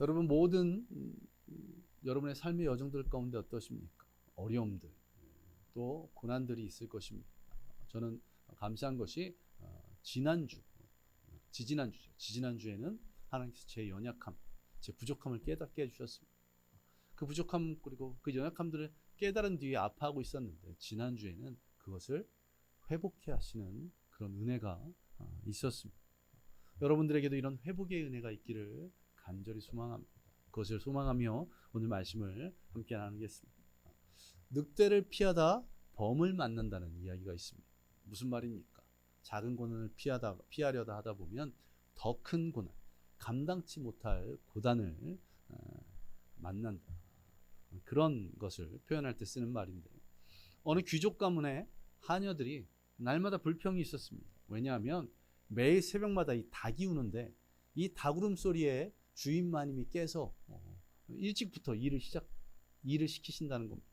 여러분 모든 여러분의 삶의 여정들 가운데 어떠십니까? 어려움들 또 고난들이 있을 것입니다. 저는 감사한 것이 지지난주에는 하나님께서 제 연약함, 제 부족함을 깨닫게 해주셨습니다. 그 부족함 그리고 그 연약함들을 깨달은 뒤에 아파하고 있었는데 지난주에는 그것을 회복해 하시는 그런 은혜가 있었습니다. 여러분들에게도 이런 회복의 은혜가 있기를 간절히 소망합니다. 그것을 소망하며 오늘 말씀을 함께 나누겠습니다. 늑대를 피하다 범을 만난다는 이야기가 있습니다. 무슨 말입니까? 작은 고난을 피하려다 하다 보면 더 큰 고난, 감당치 못할 고단을 만난다. 그런 것을 표현할 때 쓰는 말인데, 어느 귀족 가문에 하녀들이 날마다 불평이 있었습니다. 왜냐하면 매일 새벽마다 이 닭이 우는데 이 닭 울음소리에 주인 마님이 깨서 일찍부터 일을 시키신다는 겁니다.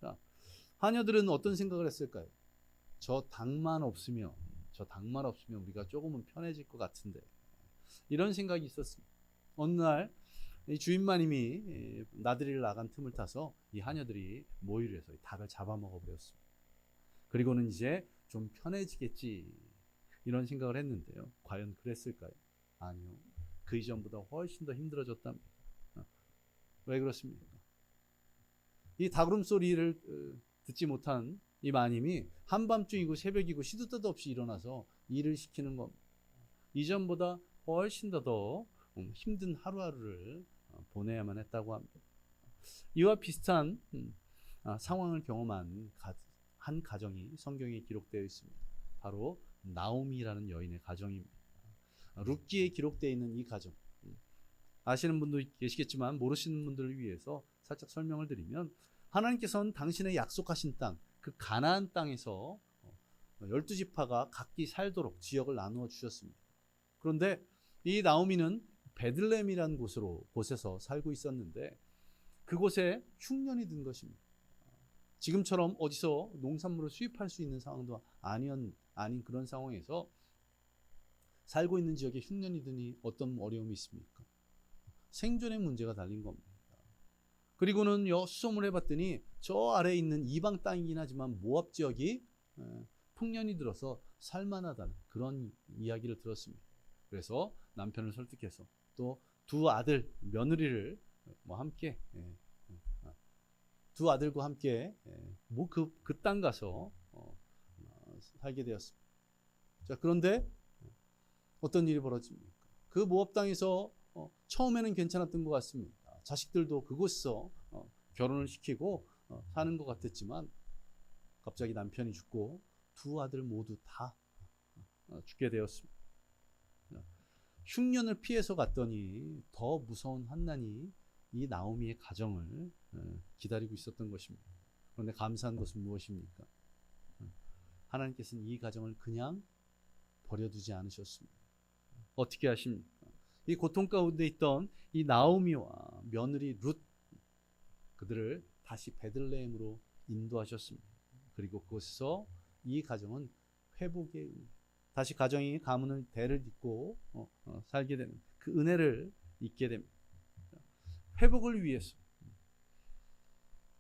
자, 하녀들은 어떤 생각을 했을까요? 저 닭만 없으면 우리가 조금은 편해질 것 같은데, 이런 생각이 있었습니다. 어느 날 이 주인 마님이 나들이를 나간 틈을 타서 이 하녀들이 모의를 해서 닭을 잡아먹어 버렸습니다. 그리고는 이제 좀 편해지겠지 이런 생각을 했는데요. 과연 그랬을까요? 아니요. 그 이전보다 훨씬 더 힘들어졌답니다. 왜 그렇습니까? 이 닭울음 소리를 듣지 못한 이 마님이 한밤중이고 새벽이고 시도 때도 없이 일어나서 일을 시키는 겁니다. 이전보다 훨씬 더 힘든 하루하루를 보내야만 했다고 합니다. 이와 비슷한 상황을 경험한 한 가정이 성경에 기록되어 있습니다. 바로 나오미라는 여인의 가정입니다. 룻기에 기록되어 있는 이 가정, 아시는 분도 계시겠지만 모르시는 분들을 위해서 살짝 설명을 드리면, 하나님께서는 당신의 약속하신 땅, 그 가나안 땅에서 12지파가 각기 살도록 지역을 나누어 주셨습니다. 그런데 이 나오미는 베들레헴이라는 곳에서 살고 있었는데, 그곳에 흉년이 든 것입니다. 지금처럼 어디서 농산물을 수입할 수 있는 상황도 아닌 그런 상황에서 살고 있는 지역에 흉년이 드니 어떤 어려움이 있습니까? 생존의 문제가 달린 겁니다. 그리고는 수소문 해봤더니 저 아래에 있는 이방 땅이긴 하지만 모압 지역이 풍년이 들어서 살만하다는 그런 이야기를 들었습니다. 그래서 남편을 설득해서 또 두 아들 며느리를 함께 두 아들과 함께 그 땅 가서 살게 되었습니다. 자, 그런데 어떤 일이 벌어집니까? 그 모압 땅에서 처음에는 괜찮았던 것 같습니다. 자식들도 그곳에서 결혼을 시키고 사는 것 같았지만 갑자기 남편이 죽고 두 아들 모두 다 죽게 되었습니다. 흉년을 피해서 갔더니 더 무서운 환난이 이 나오미의 가정을 기다리고 있었던 것입니다. 그런데 감사한 것은 무엇입니까? 하나님께서는 이 가정을 그냥 버려두지 않으셨습니다. 어떻게 하십니까? 이 고통 가운데 있던 이 나오미와 며느리 룻, 그들을 다시 베들레헴으로 인도하셨습니다. 그리고 그곳에서 이 가정은 회복의 은혜, 다시 가정이 가문을 대를 잇고 살게 되는 그 은혜를 잊게 됩니다. 회복을 위해서,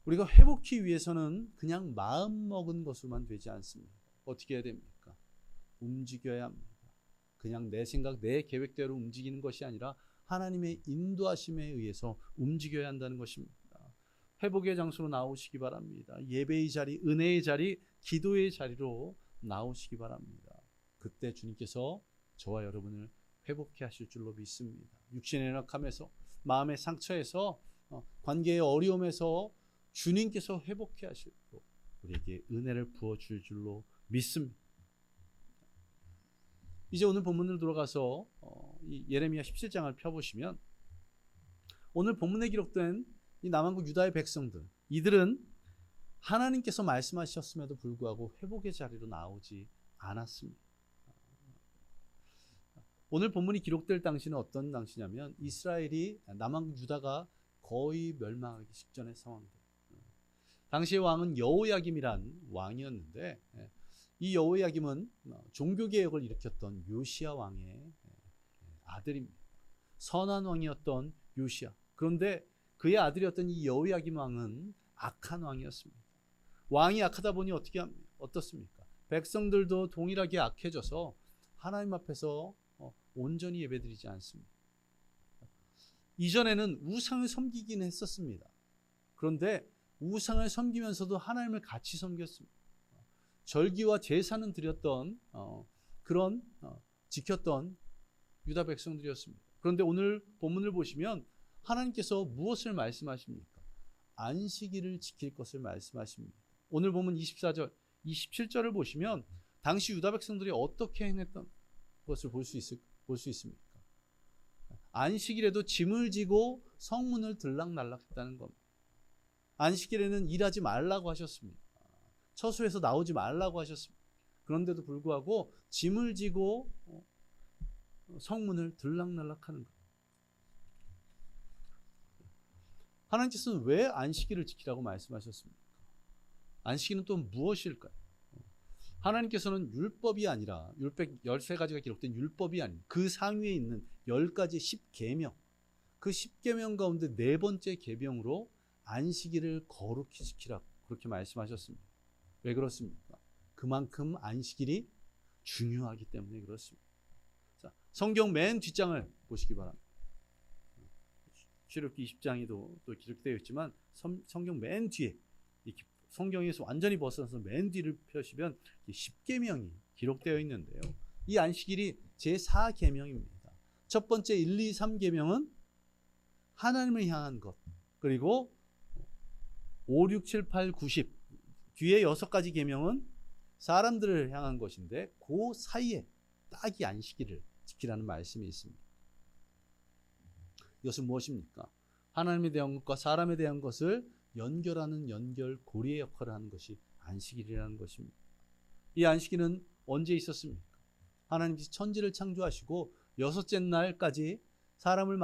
우리가 회복하기 위해서는 그냥 마음 먹은 것으로만 되지 않습니다. 어떻게 해야 됩니까? 움직여야 합니다. 그냥 내 생각, 내 계획대로 움직이는 것이 아니라 하나님의 인도하심에 의해서 움직여야 한다는 것입니다. 회복의 장소로 나오시기 바랍니다. 예배의 자리, 은혜의 자리, 기도의 자리로 나오시기 바랍니다. 그때 주님께서 저와 여러분을 회복해 하실 줄로 믿습니다. 육신의 연약함에서, 마음의 상처에서, 관계의 어려움에서 주님께서 회복해 하시고 우리에게 은혜를 부어줄 줄로 믿습니다. 이제 오늘 본문으로 돌아가서 이 예레미야 17장을 펴보시면, 오늘 본문에 기록된 이 남한국 유다의 백성들, 이들은 하나님께서 말씀하셨음에도 불구하고 회복의 자리로 나오지 않았습니다. 오늘 본문이 기록될 당시는 어떤 당시냐면, 이스라엘이, 남한국 유다가 거의 멸망하기 직전의 상황들. 당시의 왕은 여호야김이란 왕이었는데, 이 여호야김은 종교개혁을 일으켰던 요시야 왕의 아들입니다. 선한 왕이었던 요시야. 그런데 그의 아들이었던 이 여호야김 왕은 악한 왕이었습니다. 왕이 악하다 보니 어떻습니까? 백성들도 동일하게 악해져서 하나님 앞에서 온전히 예배드리지 않습니다. 이전에는 우상을 섬기긴 했었습니다. 그런데 우상을 섬기면서도 하나님을 같이 섬겼습니다. 절기와 제사는 드렸던 그런 지켰던 유다 백성들이었습니다. 그런데 오늘 본문을 보시면 하나님께서 무엇을 말씀하십니까? 안식일을 지킬 것을 말씀하십니다. 오늘 보면 24절, 27절을 보시면 당시 유다 백성들이 어떻게 행했던 것을 볼 수 있습니까? 안식일에도 짐을 지고 성문을 들락날락했다는 겁니다. 안식일에는 일하지 말라고 하셨습니다. 처소에서 나오지 말라고 하셨습니다. 그런데도 불구하고 짐을 지고 성문을 들락날락하는 것. 하나님께서는 왜 안식일을 지키라고 말씀하셨습니까? 안식일은 또 무엇일까요? 하나님께서는 율법이 아니라 율법 13가지가 기록된 율법이 아닌 그 상위에 있는 10가지 10계명, 그 10계명 가운데 네 번째 계명으로 안식일을 거룩히 지키라고 그렇게 말씀하셨습니다. 왜 그렇습니까? 그만큼 안식일이 중요하기 때문에 그렇습니다. 자, 성경 맨 뒷장을 보시기 바랍니다. 출애굽기 20장에도 또 기록되어 있지만 성경 맨 뒤에 성경에서 완전히 벗어나서 맨 뒤를 펴시면 10계명이 기록되어 있는데요. 이 안식일이 제4계명입니다. 첫 번째 1, 2, 3계명은 하나님을 향한 것, 그리고 5, 6, 7, 8, 9, 10 뒤에 6가지 계명은 사람들을 향한 것인데 그 사이에 딱 이 안식일을 지키라는 말씀이 있습니다. 이것은 무엇입니까? 하나님에 대한 것과 사람에 대한 것을 연결하는 연결고리의 역할을 하는 것이 안식일이라는 것입니다. 이 안식일은 언제 있었습니까? 하나님께서 천지를 창조하시고 6째 날까지 사람을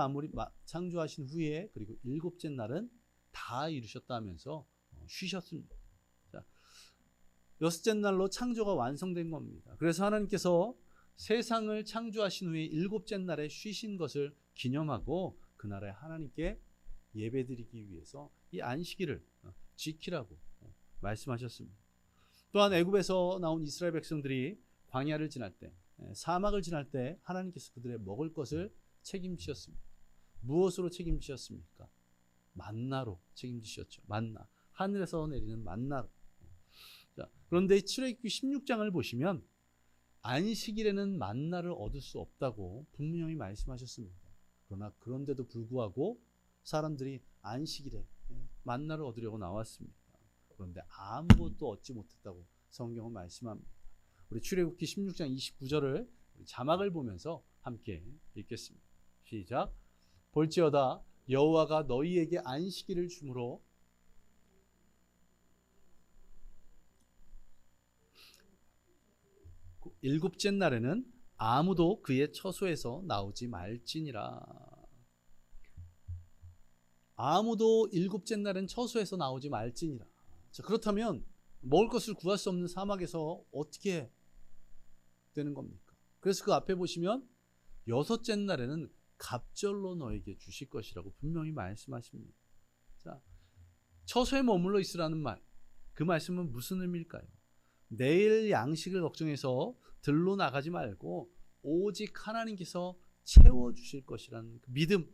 창조하신 후에 그리고 7째 날은 다 이루셨다 하면서 쉬셨습니다. 자, 6째 날로 창조가 완성된 겁니다. 그래서 하나님께서 세상을 창조하신 후에 7째 날에 쉬신 것을 기념하고 그날에 하나님께 예배드리기 위해서 이 안식일을 지키라고 말씀하셨습니다. 또한 애굽에서 나온 이스라엘 백성들이 광야를 지날 때, 사막을 지날 때 하나님께서 그들의 먹을 것을 책임지셨습니다. 무엇으로 책임지셨습니까? 만나로 책임지셨죠. 만나, 하늘에서 내리는 만나로. 자, 그런데 출애굽기 16장을 보시면 안식일에는 만나를 얻을 수 없다고 분명히 말씀하셨습니다. 그러나 그런데도 불구하고 사람들이 안식일에 만나를 얻으려고 나왔습니다. 그런데 아무것도 얻지 못했다고 성경은 말씀합니다. 우리 출애굽기 16장 29절을 자막을 보면서 함께 읽겠습니다. 시작. 볼지어다 여호와가 너희에게 안식일을 주므로 일곱째 날에는 아무도 그의 처소에서 나오지 말지니라. 아무도 7째 날은 처소에서 나오지 말지니라. 자, 그렇다면 먹을 것을 구할 수 없는 사막에서 어떻게 되는 겁니까? 그래서 그 앞에 보시면 6째 날에는 갑절로 너에게 주실 것이라고 분명히 말씀하십니다. 자, 처소에 머물러 있으라는 말, 그 말씀은 무슨 의미일까요? 내일 양식을 걱정해서 들로 나가지 말고 오직 하나님께서 채워주실 것이라는 그 믿음,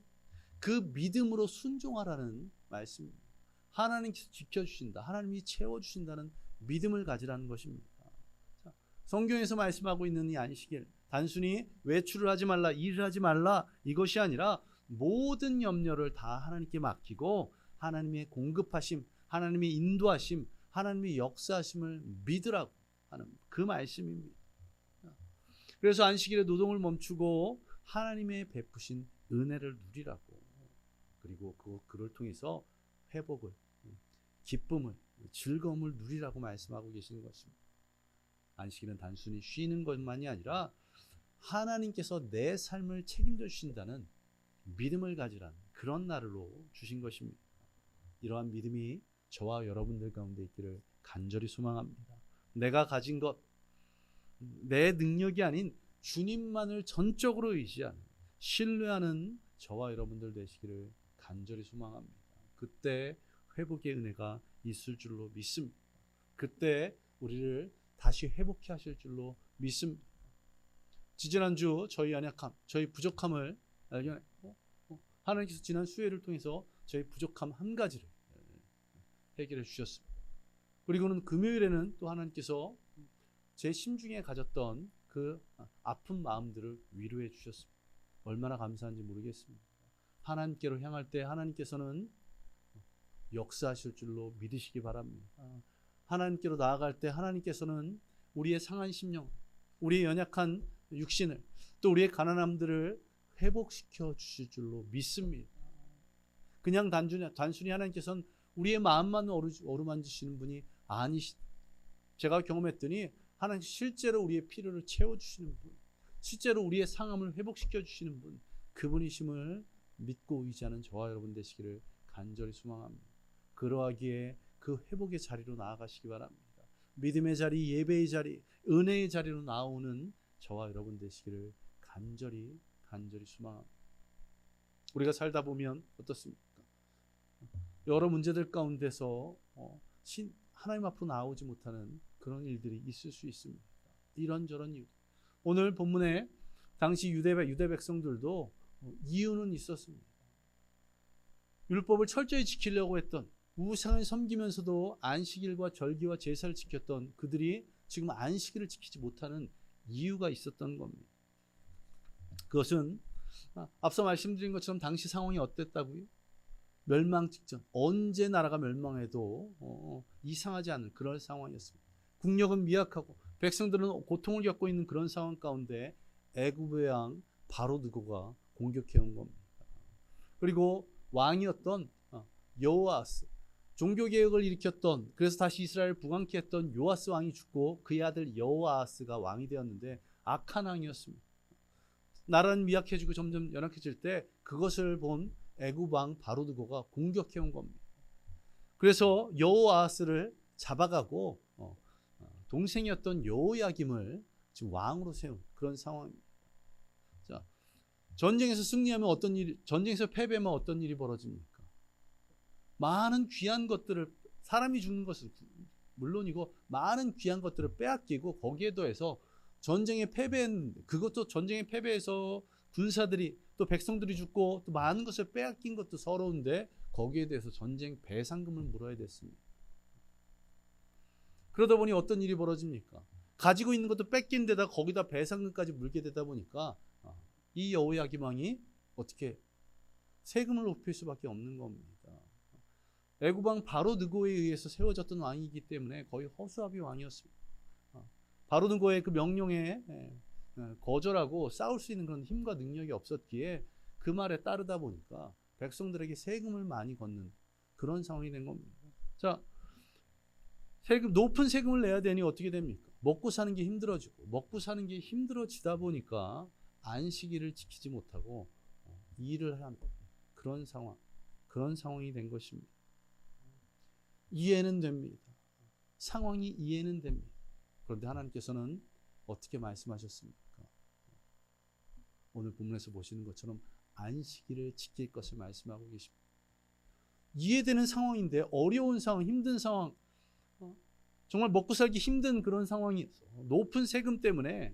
그 믿음으로 순종하라는 말씀입니다. 하나님께서 지켜주신다, 하나님이 채워주신다는 믿음을 가지라는 것입니다. 자, 성경에서 말씀하고 있는 이 안식일, 단순히 외출을 하지 말라, 일을 하지 말라 이것이 아니라 모든 염려를 다 하나님께 맡기고 하나님의 공급하심, 하나님의 인도하심, 하나님의 역사하심을 믿으라고 하는 그 말씀입니다. 그래서 안식일에 노동을 멈추고 하나님의 베푸신 은혜를 누리라고, 그리고 그를 통해서 회복을, 기쁨을, 즐거움을 누리라고 말씀하고 계시는 것입니다. 안식일은 단순히 쉬는 것만이 아니라 하나님께서 내 삶을 책임져 주신다는 믿음을 가지라는 그런 날로 주신 것입니다. 이러한 믿음이 저와 여러분들 가운데 있기를 간절히 소망합니다. 내가 가진 것, 내 능력이 아닌 주님만을 전적으로 의지하는, 신뢰하는 저와 여러분들 되시기를 간절히 소망합니다. 그때 회복의 은혜가 있을 줄로 믿습니다. 그때 우리를 다시 회복해 하실 줄로 믿습니다. 지지난주 저희 연약함, 저희 부족함을 발견했고, 하나님께서 지난 수요일을 통해서 저희 부족함 한 가지를 해결해 주셨습니다. 그리고는 금요일에는 또 하나님께서 제 심중에 가졌던 그 아픈 마음들을 위로해 주셨습니다. 얼마나 감사한지 모르겠습니다. 하나님께로 향할 때 하나님께서는 역사하실 줄로 믿으시기 바랍니다. 하나님께로 나아갈 때 하나님께서는 우리의 상한 심령, 우리의 연약한 육신을, 또 우리의 가난함들을 회복시켜 주실 줄로 믿습니다. 그냥 단순히 하나님께서는 우리의 마음만 어루만지시는 분이 아니시다. 제가 경험했더니 하나님 실제로 우리의 필요를 채워주시는 분, 실제로 우리의 상함을 회복시켜 주시는 분, 그분이심을 믿고 의지하는 저와 여러분 되시기를 간절히 소망합니다. 그러하기에 그 회복의 자리로 나아가시기 바랍니다. 믿음의 자리, 예배의 자리, 은혜의 자리로 나오는 저와 여러분 되시기를 간절히 소망합니다. 우리가 살다 보면 어떻습니까? 여러 문제들 가운데서 하나님 앞으로 나오지 못하는 그런 일들이 있을 수 있습니다. 이런저런 이유. 오늘 본문에 당시 유대 백성들도 이유는 있었습니다. 율법을 철저히 지키려고 했던, 우상을 섬기면서도 안식일과 절기와 제사를 지켰던 그들이 지금 안식일을 지키지 못하는 이유가 있었던 겁니다. 그것은 앞서 말씀드린 것처럼 당시 상황이 어땠다고요? 멸망 직전, 언제 나라가 멸망해도 이상하지 않은 그런 상황이었습니다. 국력은 미약하고 백성들은 고통을 겪고 있는 그런 상황 가운데 애굽의 왕 바로드고가 공격해온 겁니다. 그리고 왕이었던 여호아스, 종교개혁을 일으켰던, 그래서 다시 이스라엘을 부강케 했던 요아스 왕이 죽고 그의 아들 여호아스가 왕이 되었는데 악한 왕이었습니다. 나라는 미약해지고 점점 연약해질 때 그것을 본 애굽 왕 바로드고가 공격해온 겁니다. 그래서 여호아스를 잡아가고 동생이었던 여호야김을 지금 왕으로 세운 그런 상황입니다. 자, 전쟁에서 승리하면 어떤 일이, 전쟁에서 패배하면 어떤 일이 벌어집니까? 많은 귀한 것들을, 사람이 죽는 것은 물론이고 많은 귀한 것들을 빼앗기고 거기에 더해서 전쟁에 패배했는데, 그것도 전쟁에 패배해서 군사들이 또 백성들이 죽고 또 많은 것을 빼앗긴 것도 서러운데 거기에 대해서 전쟁 배상금을 물어야 됐습니다. 그러다 보니 어떤 일이 벌어집니까? 가지고 있는 것도 뺏긴 데다 거기다 배상금까지 물게 되다 보니까 이 여호야김 왕이 어떻게 세금을 높일 수밖에 없는 겁니다. 애굽 왕 바로드고에 의해서 세워졌던 왕이기 때문에 거의 허수아비 왕이었습니다. 바로드고의 그 명령에 거절하고 싸울 수 있는 그런 힘과 능력이 없었기에 그 말에 따르다 보니까 백성들에게 세금을 많이 걷는 그런 상황이 된 겁니다. 자, 높은 세금을 내야 되니 어떻게 됩니까? 먹고 사는 게 힘들어지고, 먹고 사는 게 힘들어지다 보니까 안식일을 지키지 못하고 일을 하는 그런 상황이 된 것입니다. 이해는 됩니다. 상황이 이해는 됩니다. 그런데 하나님께서는 어떻게 말씀하셨습니까? 오늘 본문에서 보시는 것처럼 안식일을 지킬 것을 말씀하고 계십니다. 이해되는 상황인데, 어려운 상황, 힘든 상황, 정말 먹고 살기 힘든 그런 상황이, 높은 세금 때문에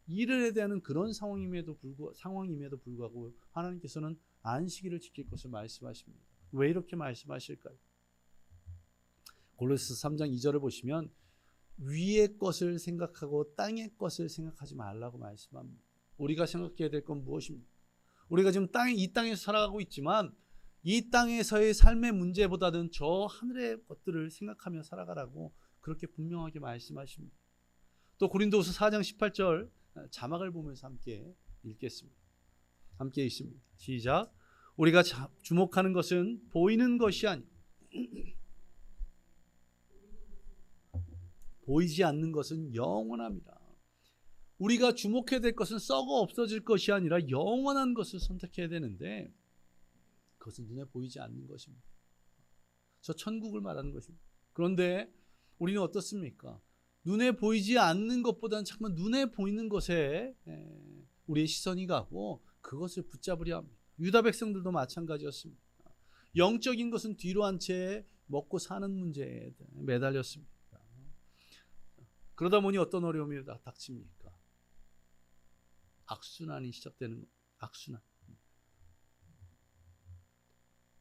일을 해야 되는 그런 상황임에도 불구하고 하나님께서는 안식일을 지킬 것을 말씀하십니다. 왜 이렇게 말씀하실까요? 골로새서 3장 2절을 보시면 위의 것을 생각하고 땅의 것을 생각하지 말라고 말씀합니다. 우리가 생각해야 될 건 무엇입니까? 우리가 지금 이 땅에서 살아가고 있지만 이 땅에서의 삶의 문제보다는 저 하늘의 것들을 생각하며 살아가라고 그렇게 분명하게 말씀하십니다. 또 고린도후서 4장 18절 자막을 보면서 함께 읽겠습니다. 함께 읽습니다. 시작. 우리가 주목하는 것은 보이는 것이 아니고 보이지 않는 것은 영원합니다. 우리가 주목해야 될 것은 썩어 없어질 것이 아니라 영원한 것을 선택해야 되는데 그것은 눈에 보이지 않는 것입니다. 저 천국을 말하는 것입니다. 그런데 우리는 어떻습니까? 눈에 보이지 않는 것보다는 자꾸만 눈에 보이는 것에 우리의 시선이 가고 그것을 붙잡으려 합니다. 유다 백성들도 마찬가지였습니다. 영적인 것은 뒤로 한 채 먹고 사는 문제에 매달렸습니다. 그러다 보니 어떤 어려움이 닥칩니까? 악순환이 시작되는 겁니다. 악순환.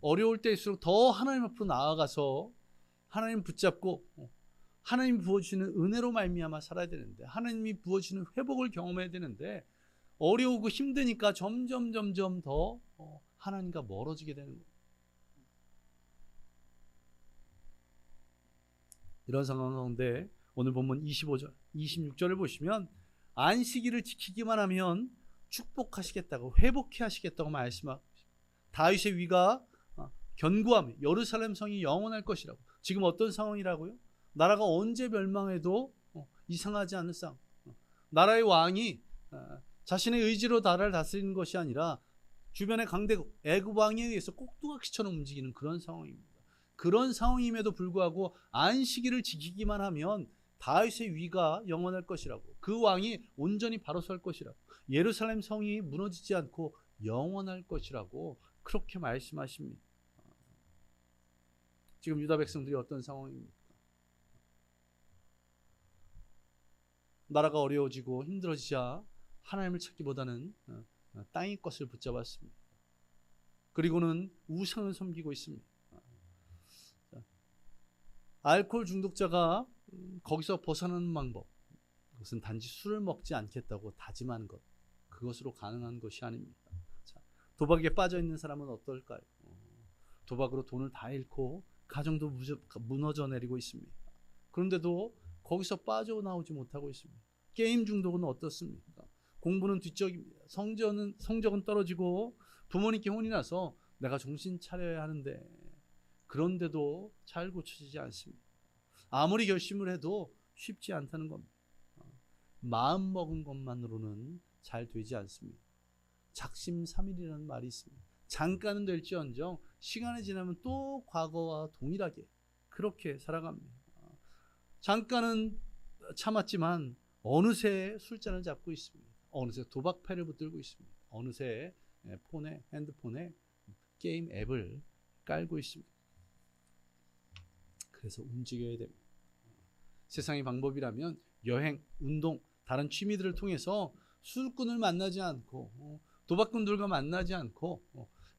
어려울 때일수록 더 하나님 앞으로 나아가서 하나님 붙잡고 하나님이 부어주시는 은혜로 말미암아 살아야 되는데, 하나님이 부어주시는 회복을 경험해야 되는데, 어려우고 힘드니까 점점 더 하나님과 멀어지게 되는 거예요. 이런 상황 가운데 오늘 본문 25절, 26절을 보시면 안식일을 지키기만 하면 축복하시겠다고, 회복해 하시겠다고 말씀하고, 다윗의 위가 견고하며 예루살렘 성이 영원할 것이라고. 지금 어떤 상황이라고요? 나라가 언제 멸망해도 이상하지 않을 상황. 나라의 왕이 자신의 의지로 나라를 다스리는 것이 아니라 주변의 강대국 애굽 왕에 의해서 꼭두각시처럼 움직이는 그런 상황입니다. 그런 상황임에도 불구하고 안식일을 지키기만 하면 다윗의 위가 영원할 것이라고, 그 왕이 온전히 바로 설 것이라고, 예루살렘 성이 무너지지 않고 영원할 것이라고 그렇게 말씀하십니다. 지금 유다 백성들이 어떤 상황입니까? 나라가 어려워지고 힘들어지자 하나님을 찾기보다는 땅의 것을 붙잡았습니다. 그리고는 우상을 섬기고 있습니다. 알코올 중독자가 거기서 벗어나는 방법, 그것은 단지 술을 먹지 않겠다고 다짐하는 것, 그것으로 가능한 것이 아닙니다. 자, 도박에 빠져 있는 사람은 어떨까요? 도박으로 돈을 다 잃고 가정도 무너져 내리고 있습니다. 그런데도 거기서 빠져나오지 못하고 있습니다. 게임 중독은 어떻습니까? 공부는 뒤적입니다. 성적은 떨어지고 부모님께 혼이 나서 내가 정신 차려야 하는데, 그런데도 잘 고쳐지지 않습니다. 아무리 결심을 해도 쉽지 않다는 겁니다. 마음 먹은 것만으로는 잘 되지 않습니다. 작심삼일이라는 말이 있습니다. 잠깐은 될지언정 시간이 지나면 또 과거와 동일하게 그렇게 살아갑니다. 잠깐은 참았지만 어느새 술잔을 잡고 있습니다. 어느새 도박패를 붙들고 있습니다. 어느새 핸드폰에 게임 앱을 깔고 있습니다. 그래서 움직여야 됩니다. 세상의 방법이라면 여행, 운동, 다른 취미들을 통해서 술꾼을 만나지 않고 도박꾼들과 만나지 않고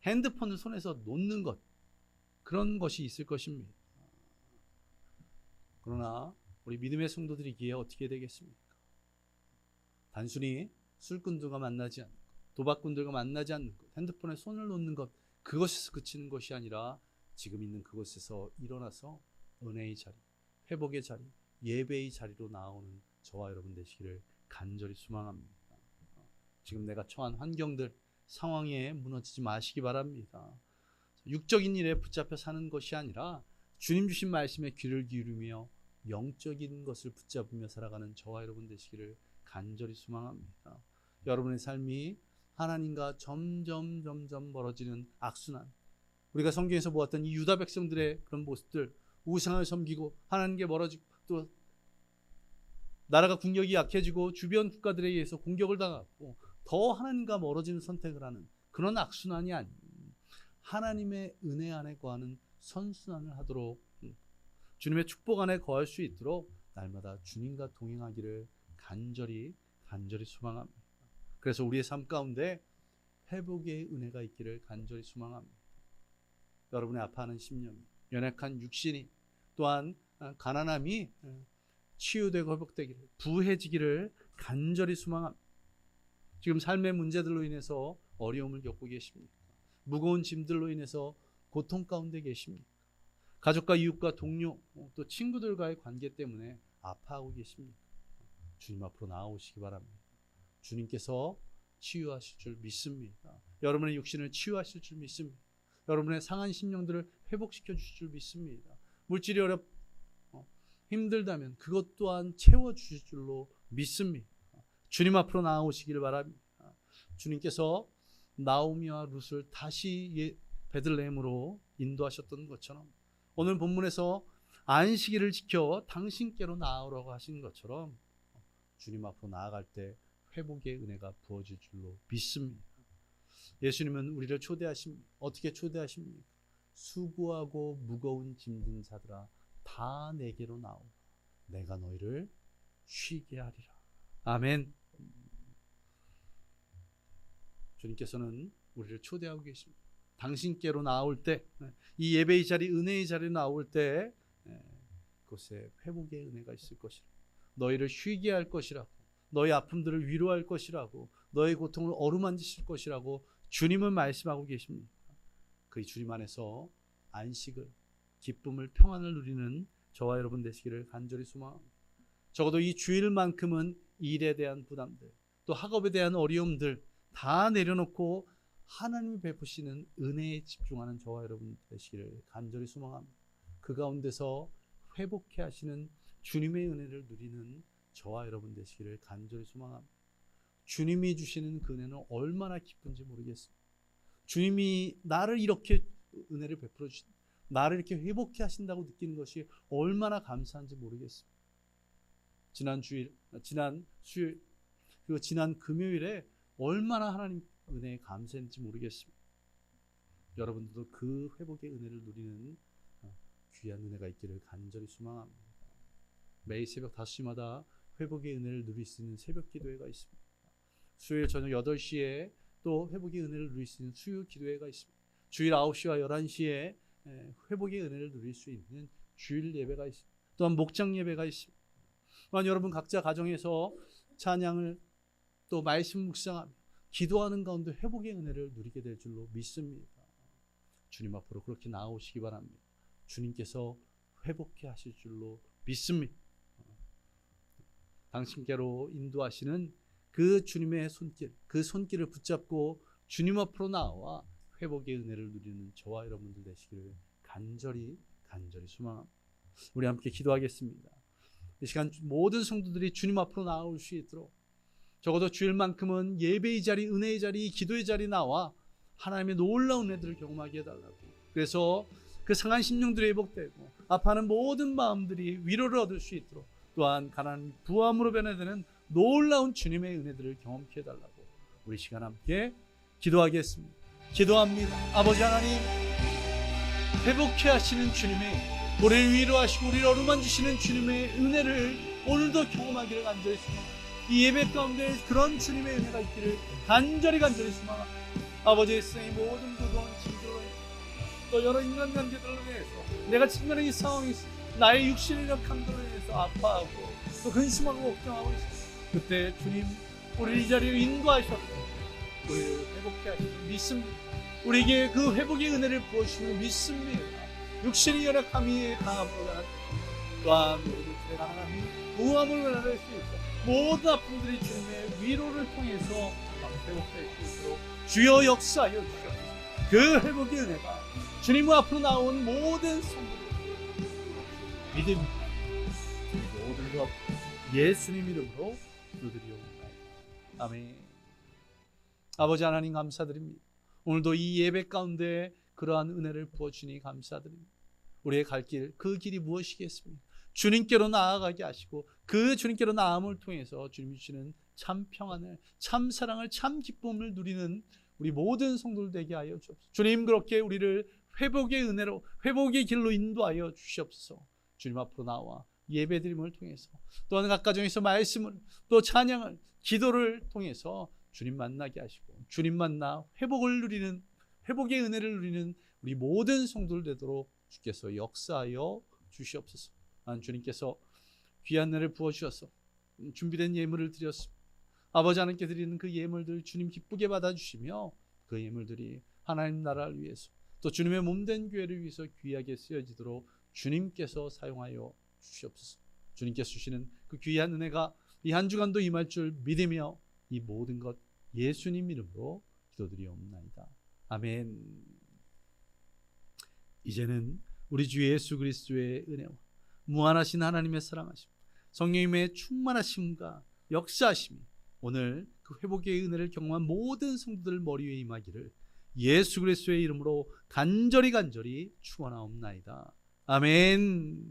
핸드폰을 손에서 놓는 것, 그런 것이 있을 것입니다. 그러나 우리 믿음의 성도들이기에 어떻게 되겠습니까? 단순히 술꾼들과 만나지 않고 도박꾼들과 만나지 않는 것, 핸드폰에 손을 놓는 것, 그것에서 그치는 것이 아니라 지금 있는 그곳에서 일어나서 은혜의 자리, 회복의 자리, 예배의 자리로 나오는 저와 여러분 되시기를 간절히 소망합니다. 지금 내가 처한 환경들, 상황에 무너지지 마시기 바랍니다. 육적인 일에 붙잡혀 사는 것이 아니라 주님 주신 말씀에 귀를 기울이며 영적인 것을 붙잡으며 살아가는 저와 여러분 되시기를 간절히 소망합니다. 여러분의 삶이 하나님과 점점 멀어지는 악순환, 우리가 성경에서 보았던 이 유다 백성들의 그런 모습들, 우상을 섬기고 하나님께 멀어지고 또 나라가 국력이 약해지고 주변 국가들에 의해서 공격을 당하고 더 하나님과 멀어지는 선택을 하는 그런 악순환이 아닌 하나님의 은혜 안에 거하는 선순환을 하도록, 주님의 축복 안에 거할 수 있도록 날마다 주님과 동행하기를 간절히 소망합니다. 그래서 우리의 삶 가운데 회복의 은혜가 있기를 간절히 소망합니다. 여러분의 아파하는 심령이, 연약한 육신이, 또한 가난함이 치유되고 회복되기를, 부해지기를 간절히 소망합니다. 지금 삶의 문제들로 인해서 어려움을 겪고 계십니까? 무거운 짐들로 인해서 고통 가운데 계십니까? 가족과 이웃과 동료, 또 친구들과의 관계 때문에 아파하고 계십니까? 주님 앞으로 나아오시기 바랍니다. 주님께서 치유하실 줄 믿습니다. 여러분의 육신을 치유하실 줄 믿습니다. 여러분의 상한 심령들을 회복시켜 주실 줄 믿습니다. 물질이 힘들다면 그것 또한 채워주실 줄로 믿습니다. 주님 앞으로 나아오시기를 바랍니다. 주님께서 나오미와 룻을 다시 베들레헴으로 인도하셨던 것처럼 오늘 본문에서 안식일을 지켜 당신께로 나아오라고 하신 것처럼 주님 앞으로 나아갈 때 회복의 은혜가 부어질 줄로 믿습니다. 예수님은 우리를 초대하십니다. 어떻게 초대하십니까? 수고하고 무거운 짐진 자들아 다 내게로 나오라. 내가 너희를 쉬게 하리라. 아멘. 주님께서는 우리를 초대하고 계십니다. 당신께로 나올 때, 이 예배의 자리, 은혜의 자리에 나올 때 그곳에 회복의 은혜가 있을 것이라. 너희를 쉬게 할 것이라고, 너희 아픔들을 위로할 것이라고, 너희 고통을 어루만지실 것이라고 주님은 말씀하고 계십니다. 그 주님 안에서 안식을, 기쁨을, 평안을 누리는 저와 여러분 되시기를 간절히 소망합니다. 적어도 이 주일만큼은 일에 대한 부담들, 또 학업에 대한 어려움들 다 내려놓고 하나님이 베푸시는 은혜에 집중하는 저와 여러분 되시기를 간절히 소망합니다. 그 가운데서 회복해 하시는 주님의 은혜를 누리는 저와 여러분 되시기를 간절히 소망합니다. 주님이 주시는 그 은혜는 얼마나 기쁜지 모르겠습니다. 주님이 나를 이렇게 은혜를 베풀어 주신, 나를 이렇게 회복해 하신다고 느끼는 것이 얼마나 감사한지 모르겠습니다. 지난 주일, 지난 수요일, 그리고 지난 금요일에 얼마나 하나님 은혜에 감사했는지 모르겠습니다. 여러분들도 그 회복의 은혜를 누리는 귀한 은혜가 있기를 간절히 소망합니다. 매일 새벽 5시마다 회복의 은혜를 누릴 수 있는 새벽 기도회가 있습니다. 수요일 저녁 8시에 또 회복의 은혜를 누릴 수 있는 수요 기도회가 있습니다. 주일 9시와 11시에 회복의 은혜를 누릴 수 있는 주일 예배가 있습니다. 또한 목장 예배가 있습니다. 또한 여러분 각자 가정에서 찬양을 또 말씀 묵상하며 기도하는 가운데 회복의 은혜를 누리게 될 줄로 믿습니다. 주님 앞으로 그렇게 나아오시기 바랍니다. 주님께서 회복해 하실 줄로 믿습니다. 당신께로 인도하시는 그 주님의 손길, 그 손길을 붙잡고 주님 앞으로 나와 회복의 은혜를 누리는 저와 여러분들 되시기를 간절히 소망합니다. 우리 함께 기도하겠습니다. 이 시간 모든 성도들이 주님 앞으로 나올 수 있도록 적어도 주일만큼은 예배의 자리, 은혜의 자리, 기도의 자리 나와 하나님의 놀라운 은혜들을 경험하게 해달라고. 그래서 그 상한 심령들이 회복되고 아파하는 모든 마음들이 위로를 얻을 수 있도록, 또한 가난한 부함으로 변화되는 놀라운 주님의 은혜들을 경험케 해달라고 우리 시간 함께 기도하겠습니다. 기도합니다. 아버지 하나님, 회복해 하시는 주님의, 우리를 위로하시고 우리를 어루만지시는 주님의 은혜를 오늘도 경험하기를 간절히 소망합니다. 이 예배 가운데 그런 주님의 은혜가 있기를 간절히 소망합니다. 아버지의 세상의 모든 부도한 짐들로 인해서, 또 여러 인간관계들로 인해서 내가 직면한 이 상황이 나의 육신의 약함들로 인해서 아파하고 또 근심하고 걱정하고 있습니다. 그때 주님 우리를 이 자리에 인도하셨고 우리를 회복해 하시는 믿습니다. 우리에게 그 회복의 은혜를 부어주시는 믿습니다. 육신의 연약함이 강함보다 또한 우리들의 하나님 우함을 변화할 수 있고 모든 아픔들이 주님의 위로를 통해서 회복될 수 있도록 주여 역사하여 주시옵소서. 그 회복의 은혜가 주님 앞으로 나온 모든 성도들 믿음 모든 것 예수님 이름으로 기도드리옵나이다. 아멘. 아버지 하나님 감사드립니다. 오늘도 이 예배 가운데 그러한 은혜를 부어주니 감사드립니다. 우리의 갈 길, 그 길이 무엇이겠습니까? 주님께로 나아가게 하시고 그 주님께로 나아옴을 통해서 주님이 주시는 참 평안을, 참 사랑을, 참 기쁨을 누리는 우리 모든 성도들 되게 하여 주옵소서. 주님 그렇게 우리를 회복의 은혜로, 회복의 길로 인도하여 주시옵소서. 주님 앞으로 나와 예배드림을 통해서 또한 각 가정에서 말씀을, 또 찬양을, 기도를 통해서 주님 만나게 하시고 주님 만나 회복을 누리는, 회복의 은혜를 누리는 우리 모든 성도들 되도록 주께서 역사하여 주시옵소서. 주님께서 귀한 은혜를 부어주셔서 준비된 예물을 드렸습니다. 아버지 하나님께 드리는 그 예물들 주님 기쁘게 받아주시며 그 예물들이 하나님 나라를 위해서 또 주님의 몸된 교회를 위해서 귀하게 쓰여지도록 주님께서 사용하여 주시옵소서. 주님께서 주시는 그 귀한 은혜가 이 한 주간도 임할 줄 믿으며 이 모든 것 예수님 이름으로 기도드리옵나이다. 아멘. 이제는 우리 주 예수 그리스도의 은혜와 무한하신 하나님의 사랑하심, 성령님의 충만하심과 역사하심이 오늘 그 회복의 은혜를 경험한 모든 성도들 머리 위에 임하기를 예수 그리스도의 이름으로 간절히 축원하옵나이다. 아멘.